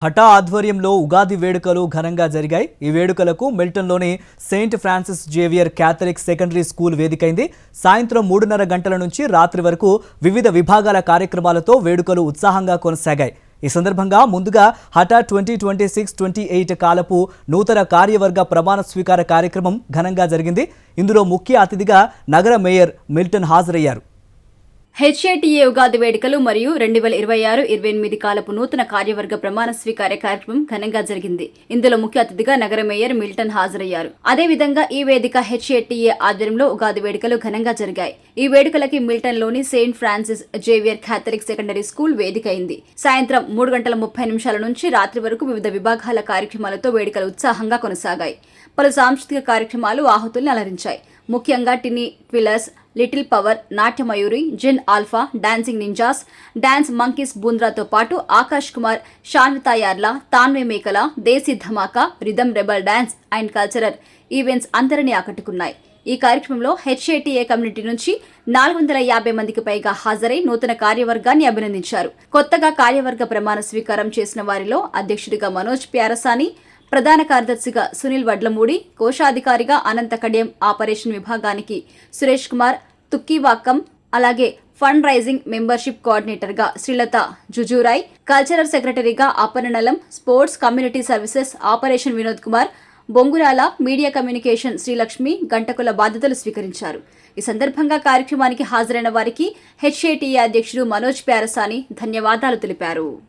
హఠా ఆధ్వర్యంలో ఉగాది వేడుకలు ఘనంగా జరిగాయి. ఈ వేడుకలకు మిల్టన్లోని Saint Francis Xavier Catholic secondary school వేదికైంది. సాయంత్రం 3:30 గంటల నుంచి రాత్రి వరకు వివిధ విభాగాల కార్యక్రమాలతో వేడుకలు ఉత్సాహంగా కొనసాగాయి. ఈ సందర్భంగా ముందుగా హఠా 2026-28 కాలపు నూతన కార్యవర్గ ప్రమాణ స్వీకార కార్యక్రమం ఘనంగా జరిగింది. ఇందులో ముఖ్య అతిథిగా నగర మేయర్ మిల్టన్ హాజరయ్యారు. హెచ్ఏటీఏ ఉగాది వేడుకలు మరియు 2026-28 కాలపు నూతన కార్యవర్గ ప్రమాణ స్వీకార కార్యక్రమం ఘనంగా జరిగింది. ఇందులో ముఖ్య అతిథిగా నగర మేయర్ మిల్టన్ హాజరయ్యారు. అదేవిధంగా ఈ వేదిక హెచ్ఏటీఏ ఆధ్వర్యంలో ఉగాది వేడుకలు ఘనంగా జరిగాయి. ఈ వేడుకలకి మిల్టన్లోని Saint Francis Xavier Catholic secondary school వేదిక అయింది. సాయంత్రం 3:30 నుంచి రాత్రి వరకు వివిధ విభాగాల కార్యక్రమాలతో వేడుకలు ఉత్సాహంగా కొనసాగాయి. పలు సాంస్కృతిక కార్యక్రమాలు ఆహుతుల్ని అలరించాయి. ముఖ్యంగా tiny ట్విల్లర్స్, little power, Natya Mayuri, జిన్ alpha, dancing ninjas, dance monkeys బూంద్రాతో పాటు Akash Kumar, Shanvitha Yarla, Tanvi Mekala, Desi Dhamaka, rhythm rebel dance and cultural events అందరినీ ఆకట్టుకున్నాయి. ఈ కార్యక్రమంలో హెచ్ఏటీఏ కమ్యూనిటీ నుంచి 450 మందికి పైగా హాజరై నూతన కార్యవర్గాన్ని అభినందించారు. కొత్తగా కార్యవర్గ ప్రమాణ స్వీకారం చేసిన వారిలో అధ్యక్షుడిగా మనోజ్ ప్యారసాని, ప్రధాన కార్యదర్శిగా సునీల్ వడ్లమూడి, కోశాధికారిగా అనంత కడియం, ఆపరేషన్ విభాగానికి సురేష్ కుమార్ తుక్కివాక్కం, అలాగే ఫండ్ రైజింగ్ మెంబర్షిప్ కోఆర్డినేటర్గా శ్రీలత జుజూరాయ్, కల్చరల్ సెక్రటరీగా అపర్ణనలం, sports community services operation Vinod Kumar, Bongurala, media communication Srilakshmi, Gantakula బాధ్యతలు స్వీకరించారు. ఈ సందర్భంగా కార్యక్రమానికి హాజరైన వారికి హెచ్ఏటీఏ అధ్యక్షుడు మనోజ్ ప్యారసాని ధన్యవాదాలు తెలిపారు.